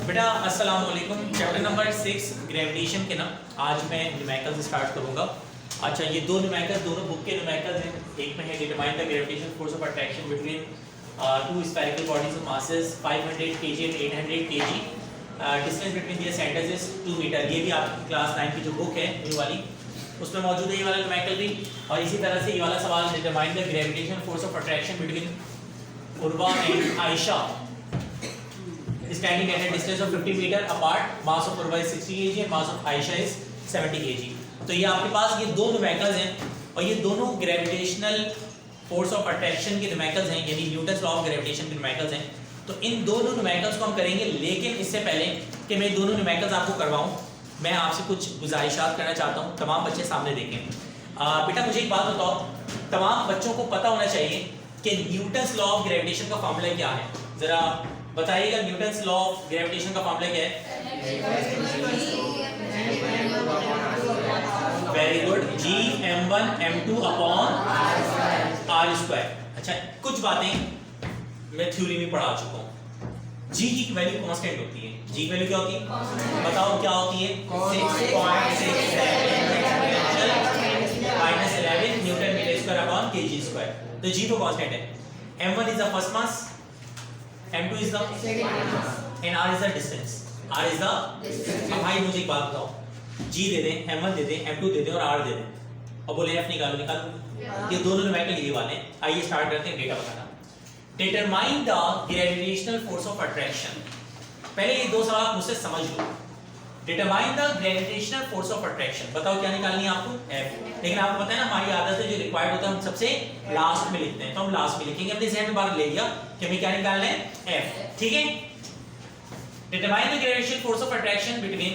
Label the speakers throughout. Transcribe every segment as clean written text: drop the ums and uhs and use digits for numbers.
Speaker 1: बेटा अस्सलाम वालेकुम। चैप्टर नंबर 6 ग्रेविटेशन के ना आज मैं न्यूमेरिकल्स स्टार्ट करूंगा। अच्छा, ये दो न्यूमेरिकल्स दोनों बुक के न्यूमेरिकल्स हैं। एक में है determine the gravitational force of attraction between two spherical bodies of masses 500 kg and 800 kg, distance between their centres is 2 metre. ये भी आपकी क्लास 9 की जो बुक है न्यू वाली उसमें मौजूद है ये वाला न्यूमेरिकल भी। और इसी तरह से ये वाला सवाल determine the gravitational force of attraction between Urva and Ayesha standing at a distance of 50 meter apart, mass of Urva is 60 kg and mass of Aisha is 70 kg। तो ये आपके पास ये दो न्यूमेरिकल्स हैं और ये दोनों ग्रेविटेशनल फोर्स ऑफ अट्रैक्शन के न्यूमेरिकल्स हैं, यानी न्यूटन्स लॉ ऑफ ग्रेविटेशन के न्यूमेरिकल्स हैं। तो इन दोनों न्यूमेरिकल्स को हम करेंगे, लेकिन इससे पहले कि मैं दोनों न्यूमेरिकल्स आपको करवाऊं, मैं आपसे कुछ गुजारिशात करना चाहता हूं। तमाम बच्चे सामने देखें। बेटा मुझे एक बात बताओ, तमाम बच्चों को पता होना चाहिए कि न्यूटन्स लॉ ऑफ ग्रेविटेशन का फॉर्मूला क्या है। जरा बताइएगा, न्यूटन्स लॉ ऑफ ग्रेविटेशन का फॉर्मूला क्या है? Very good, G m1 m2 upon r square. अच्छा, कुछ बातें मैं थ्योरी में पढ़ा चुका हूँ। G की वैल्यू कांस्टेंट होती है। G की वैल्यू क्या होती है? बताओ क्या होती है? 6.67 minus 11 newton metre square upon kg square. तो G तो कांस्टेंट है। m1 is the first mass, m2 is the second mass and r is the distance। r is the distance। अब भाई मुझे एक बात बताओ, g दे दें, m1 दे दें, m2 दे दें और r दे दें और बोले f निकालो। ये दोनों न्यूमेरिकल ये वाले हैं। आइए स्टार्ट करते हैं डेटा बताना। Determine the gravitational force of attraction. पहले ये दो सवाल मुझसे समझ लो। Determine the gravitational force of attraction, बताओ क्या निकालनी है आपको? f। लेकिन आपको पता है ना, हमारी आदत है जो रिक्वायर्ड होता है हम सबसे लास्ट में लिखते हैं, तो हम लास्ट में लिखेंगे। हमने जहन में बार ले लिया कि हमें क्या निकालना है? f। ठीक है। Determine the gravitational force of attraction between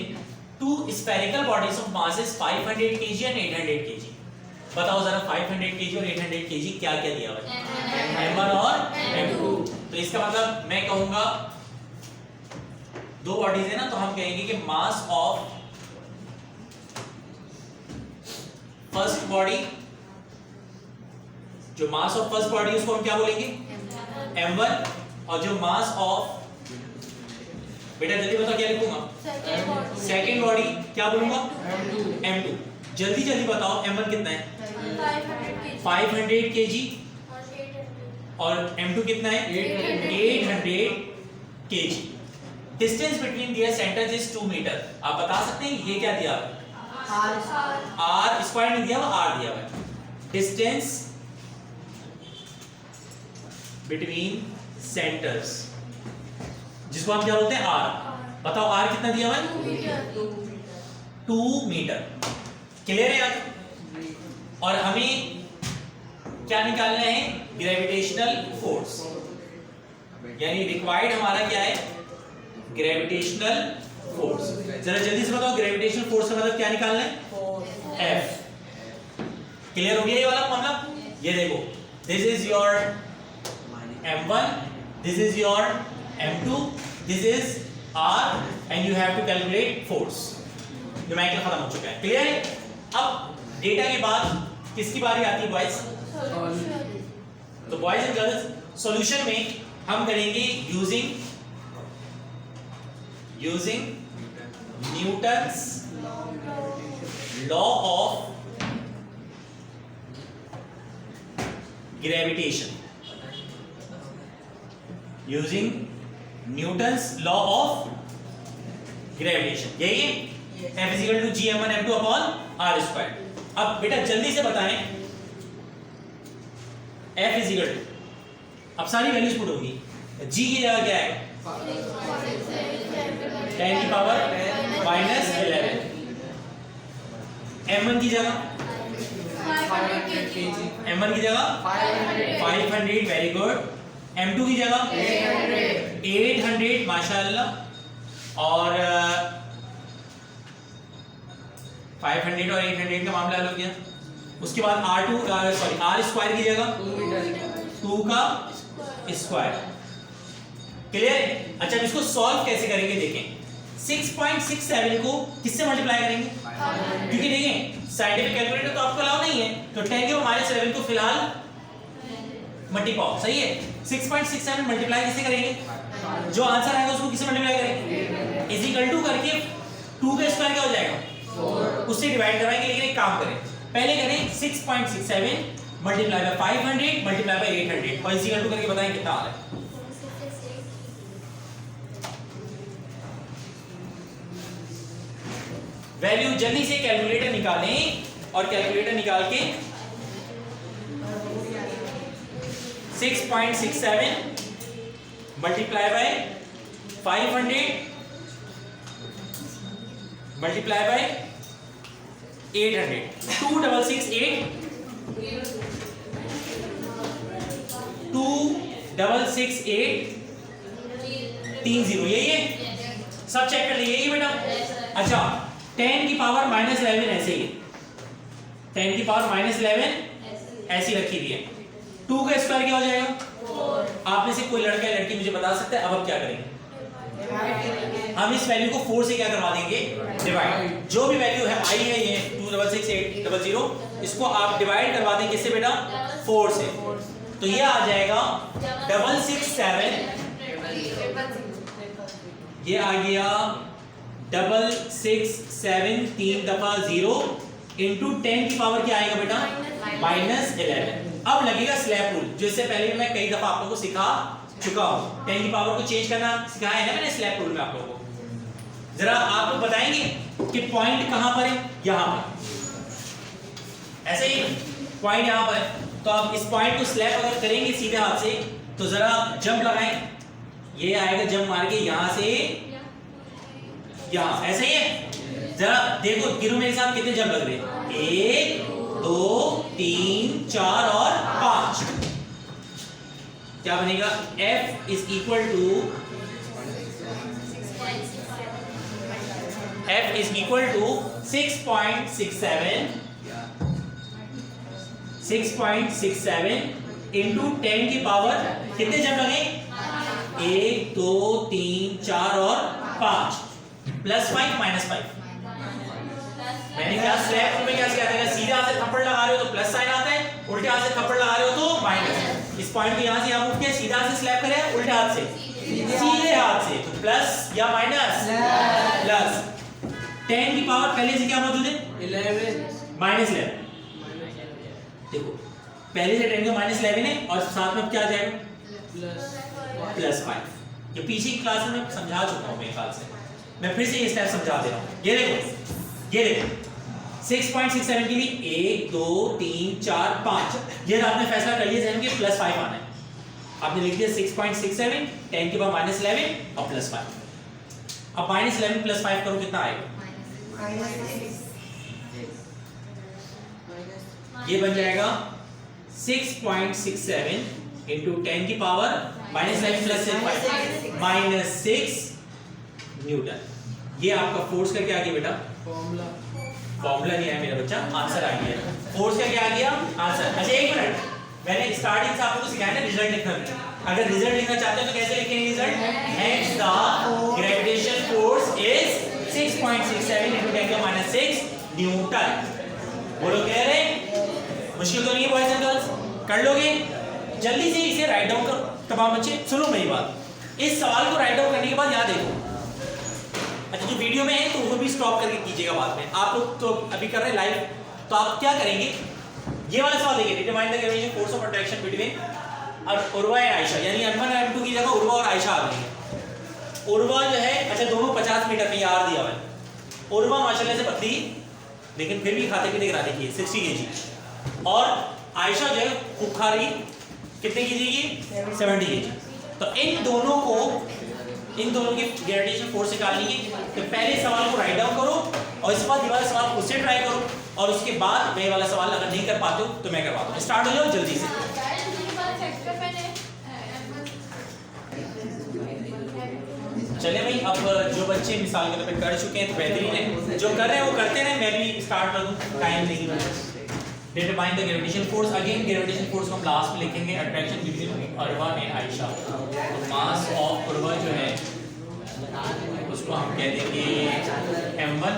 Speaker 1: two spherical bodies of masses 500 kg and 800 kg। बताओ जरा 500 kg और 800 kg क्या क्या दिया हुआ है? m1 और m2। तो इसका मतलब मैं कहूंगा दो बॉडीज है ना, तो हम कहेंगे कि मास ऑफ फर्स्ट बॉडी, जो मास ऑफ फर्स्ट बॉडी उसको हम क्या बोलेंगे? m1। और जो मास ऑफ, बेटा जल्दी बताओ क्या लिखूंगा? सेकेंड बॉडी क्या बोलूंगा? m2। जल्दी जल्दी बताओ, m1 कितना है? 500 kg और m2 कितना है? 800 kg। Distance between their centres is 2 metre. आप बता सकते हैं ये क्या दिया? r स्क्वायर नहीं दिया हुआ, r दिया हुआ है। डिस्टेंस बिटवीन सेंटर्स, जिसको हम क्या बोलते हैं? r। बताओ r कितना दिया हुआ है? 2 मीटर। क्लियर है यार? और हमें क्या निकालना है? ग्रेविटेशनल फोर्स, यानी रिक्वायर्ड हमारा क्या है? Gravitational force. जरा जल्दी से बताओ, ग्रेविटेशनल फोर्स का मतलब क्या निकालना है? F। क्लियर हो गया ये वाला मामला? ये देखो, this is your m1, this is your m2, this is r and you have to calculate force. Numerical खत्म हो चुका है। क्लियर है? अब डेटा के बाद किसकी बारी आती है? बॉयज। तो बॉयज एंड गर्ल्स, सॉल्यूशन में हम करेंगे using Newton's law of gravitation. Using Newton's law of gravitation, यही है। F is equal to G m1 m2 upon r square। अब बेटा जल्दी से बताएं, F is equal to, अब सारी वैल्यूज पुट होगी। G की जगह क्या है? 10 की पावर माइनस 11। m1 की जगह m1 की जगह 500, वेरी गुड। m2 की जगह 800 माशाल्लाह। और 500 और 800 का मामला हल हो गया। उसके बाद r स्क्वायर की जगह 2 का स्क्वायर। क्लियर? अच्छा, इसको सॉल्व कैसे करेंगे देखें। 6.67 को किससे मल्टीप्लाई करेंगे? क्योंकि देखें साइंटिफिक कैलकुलेटर तो आपको अलाउ नहीं है, तो 10 के माइनस 11 को फिलहाल मल्टीप्लाई। सही है। 6.67 मल्टीप्लाई किससे करेंगे? जो आंसर आएगा उसको किससे मल्टीप्लाई करेंगे? इक्वल टू करके 2 का स्क्वायर क्या हो जाएगा 4, उससे डिवाइड कराएंगे। लेकिन एक काम करें, पहले करें 6.67 मल्टीप्लाई बाय 500 मल्टीप्लाई बाय 800 और इस इक्वल टू करके बताएं कितना आ रहा है। वैल्यू जल्दी से कैलकुलेटर निकालें और कैलकुलेटर निकाल के 6.67 मल्टीप्लाई बाय 500 मल्टीप्लाई बाय 800 2668 30 यही है। सब चेक कर लिए यही बेटा। अच्छा 10 की पावर -11 ऐसे ही 10 की पावर -11 ऐसी रखी हुई है। 2 का स्क्वायर क्या हो जाएगा 4। आप में से कोई लड़का या लड़की मुझे बता सकता है। अब क्या करेंगे, हम इस वैल्यू को 4 से क्या करवा देंगे डिवाइड। जो भी वैल्यू है आई है ये 266800 इसको आप डिवाइड करवा देंगे किससे बेटा 4 से। तो ये आ जाएगा 667, ये आ गया 667 3 दफा 0 इंटू 10 की पावर क्या आएगा बेटा -11। अब लगेगा स्लैब रूल, जो इससे पहले भी मैं कई दफा आप लोगों को सिखा चुका हूं। 10 की पावर को चेंज करना सिखाया है मैंने स्लैब रूल में आप लोगों को। जरा आप लोग बताएंगे कि पॉइंट कहां पर है, यहां पर ऐसे ही पॉइंट यहां पर है। तो आप इस पॉइंट को स्लैब अगर करेंगे सीधे हाथ से तो जरा जंप लगाएं, ये आएगा जंप मार के यहां से यहां, ऐसे ही है। जरा देखो गिरो मेरे साथ कितने जंप लग रहे हैं 1 2 3 4 और 5। क्या बनेगा F is equal to 6.67 into 10 की पावर कितने जंप लगे 1 2 3 4 और 5 +5 -5। मैंने क्या स्लैब में क्या सिखाया था, सीधे हाथ से थप्पड़ लगा रहे हो तो प्लस साइन आता है, उल्टे हाथ से थप्पड़ लगा रहे हो तो माइनस। इस पॉइंट को यहां से यहां मूव किया, सीधा हाथ से स्लैब करे उल्टे हाथ से सीधे हाथ से तो प्लस या माइनस प्लस। 10 की पावर पहले से क्या मौजूद है 11 -11। देखो पहले से 10 का -11 है और साथ में क्या आ जाएगा +5। ये पीछे की क्लास में समझा चुका हूं मेरे ख्याल से, मैं फिर से ये स्टेप समझा दे रहा हूं। ये देखो 6.67 के लिए 1 2 3 4 5 ये आपने फैसला कर लिया जहन के +5 आना है। आपने लिख दिया 6.67 10 के बाद -11 और +5। अब -11 +5 करो कितना आएगा ये बन जाएगा 6.67 इंटू 10 की पावर -11 + 6 न्यूटन। ये आपका फोर्स का क्या आ गया बेटा फॉर्मूला नहीं है मेरा बच्चा, आंसर आ गया। फोर्स का क्या आ गया आंसर। अच्छा एक मिनट, मैंने स्टार्टिंग से आपको सिखाया था रिजल्ट लिखना। अगर रिजल्ट लिखना चाहते हो तो कैसे लिखेंगे result, hence the gravitation force is 6.67 into 10 का -6 न्यूटन। बोलो क्लियर है, मुश्किल तो नहीं है बॉयज एंड गर्ल्स, कर लोगे। जल्दी से इसे राइट डाउन करो तमाम बच्चे। सुनो मेरी बात, इस सवाल को राइट डाउन करने के बाद यहाँ देखो। अच्छा जो वीडियो में है तो वो भी स्टॉप करके कीजिएगा बाद में। आप लोग तो अभी कर रहे हैं लाइव, तो आप क्या करेंगे ये वाला सवाल देखिए, determine the gravitation force of attraction between Urva and Ayesha, यानी अनमन और M2 की जगह उर्वा और आयशा आ गई है। उर्वा जो है अच्छा दोनों 50 मीटर में यार दिया हुआ है। उर्वा माशाल्लाह से पतली लेकिन फिर भी खाते पीते गिरा देखिए 60 kg, और आयशा जो है खुखारी कितने kg की 70 kg। तो इन दोनों की ग्रेविटेशन फोर्स निकालनी है। तो पहले सवाल को राइट डाउन करो और इसके बाद ये वाला सवाल खुद से ट्राई करो और उसके बाद मैं वाला सवाल अगर नहीं कर पाते हो तो मैं करवाता हूँ। स्टार्ट हो जाओ जल्दी से। चले भाई, अब जो बच्चे मिसाल के तौर पे कर चुके हैं तो बेहतरीन है, जो कर रहे हैं वो करते रहे, मैं भी स्टार्ट कर दूं, टाइम नहीं है। Determine the gravitation force, again gravitation force को हम लास्ट में लिखेंगे attraction between Urva and Ayesha. तो मास ऑफ उर्वा जो है उसको हम कह देंगे m1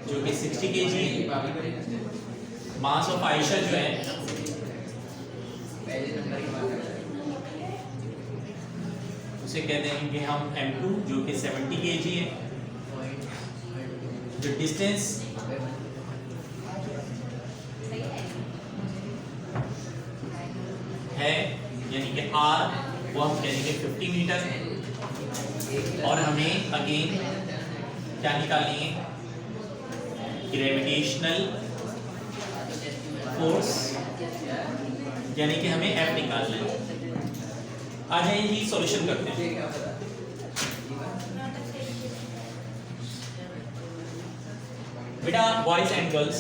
Speaker 1: जो कि 60 kg, मास ऑफ आयशा जो है उसे कह देंगे हम M2 जो कि 70 kg है। जो डिस्टेंस है यानी कि R वो हम कह देंगे 50 मीटर। और हमें अगेन क्या निकालनी है, ग्रेविटेशनल फोर्स यानी कि हमें F निकालना है। आ जाइए जी सॉल्यूशन करते हैं। बेटा बॉयज एंड गर्ल्स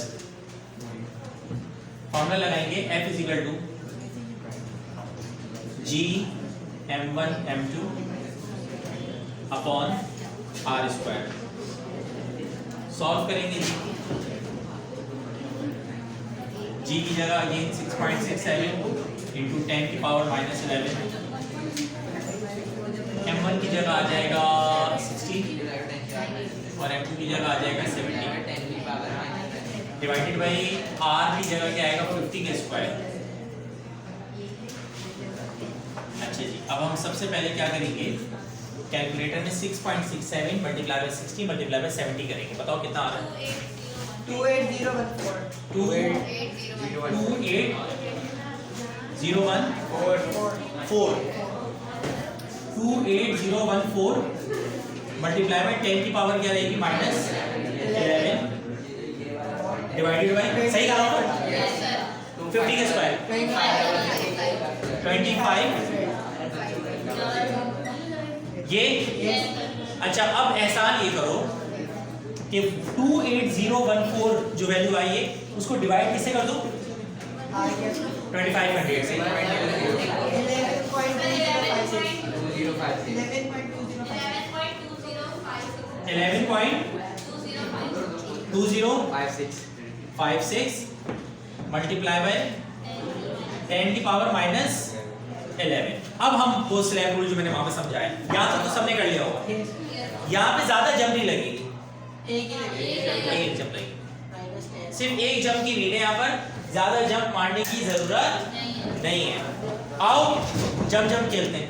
Speaker 1: फॉर्मूला लगाएंगे F is equal to G M1 M2 upon R square. Solve करेंगे जी की जगह अगेन 6.67 इंटू 10 की पावर -11। M1 की जगह आ जाएगा 60 और M2 की जगह आ जाएगा 70 डिवाइडेड बाई R की जगह क्या आएगा 50 का स्क्वायर। अच्छा जी, अब हम सबसे पहले क्या करेंगे, कैलकुलेटर में 6.67 मल्टीप्लाई बाय 60 मल्टीप्लाई बाय 70 करेंगे। बताओ कितना आ रहा है? 28014 मल्टीप्लाई बाय 10 की पावर क्या रहेगी -11 डिवाइडेड बाय, सही कहा ना, 50 का स्क्वायर 25 ये। अच्छा अब एहसान ये करो कि 28014 जो वैल्यू आई है उसको डिवाइड किससे कर दो, 2500 से। 11.2056 मल्टीप्लाई बाय 10 की पावर -11। अब हम वो स्लैब रूल जो मैंने वहां पे समझाया, यहाँ तो सबने कर लिया होगा। यहाँ पे ज्यादा जंप नहीं लगेगी, एक जंप लगेगी, सिर्फ एक जंप की नीड है। यहाँ पर ज्यादा जंप मारने की जरूरत नहीं है। आओ जंप खेलते हैं।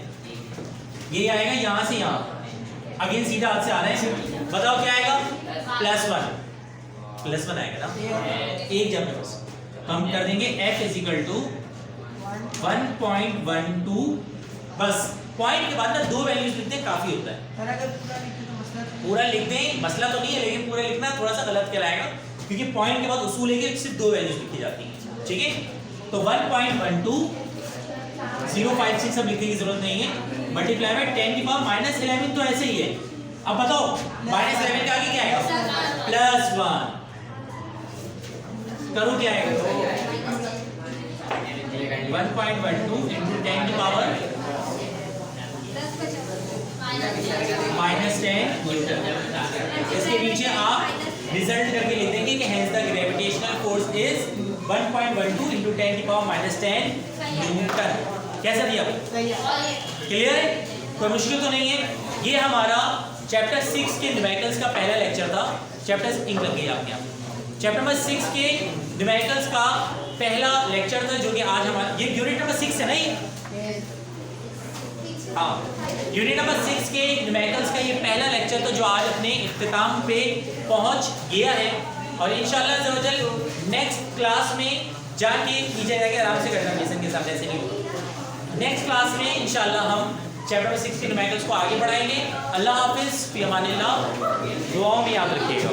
Speaker 1: ये आएगा यहाँ से यहाँ, अगेन सीधा हाथ से आ रहा है। बताओ क्या आएगा, +1 आएगा ना, एक जंप है बस। हम कर देंगे F इज इक्वल टू 1.12। बस पॉइंट के बाद ना दो वैल्यूज लिखते हैं, काफी होता है। पूरा लिख दें, मसला तो नहीं है, लेकिन पूरा लिखना थोड़ा सा गलत कहलाएगा, क्योंकि पॉइंट के बाद उसूल है कि सिर्फ दो वैल्यूज लिखी जाती हैं। ठीक है, तो 1.12 056 सब लिखने की जरूरत नहीं है, मल्टीप्लाई बाय 10 की पावर -11 तो ऐसे ही है। अब बताओ -11 के आगे क्या आएगा, +1। करो क्या आएगा, 1.12 into 10 की पावर -10 न्यूटन। इसके पीछे आप रिजल्ट करके लिख देंगे कि hence the gravitational force is 1.12 into 10 की पावर -10 न्यूटन। कैसा दिया, क्लियर है, कोई मुश्किल तो नहीं है। ये हमारा चैप्टर 6 के न्यूमेरिकल्स का पहला लेक्चर था। चैप्टर इंक लग गई आपके यहाँ, चैप्टर नंबर 6 के न्यूमेरिकल्स का पहला लेक्चर था, जो कि आज हमारा ये यूनिट नंबर 6 है ना, ये हाँ यूनिट नंबर 6 के न्यूमेरिकल्स का ये पहला लेक्चर था, जो आज अपने इख्तिताम पे पहुंच गया है। और इंशाल्लाह ज़रूर नेक्स्ट क्लास में जाके नीचे जाके आराम से करना, लेसन के सामने से नहीं होगा। नेक्स्ट क्लास में इंशाल्लाह हम चैप्टर नंबर 6 के न्यूमेरिकल्स को आगे बढ़ाएंगे। अल्लाह हाफिज़, फी अमानिल्लाह, दुआओं में याद रखिएगा।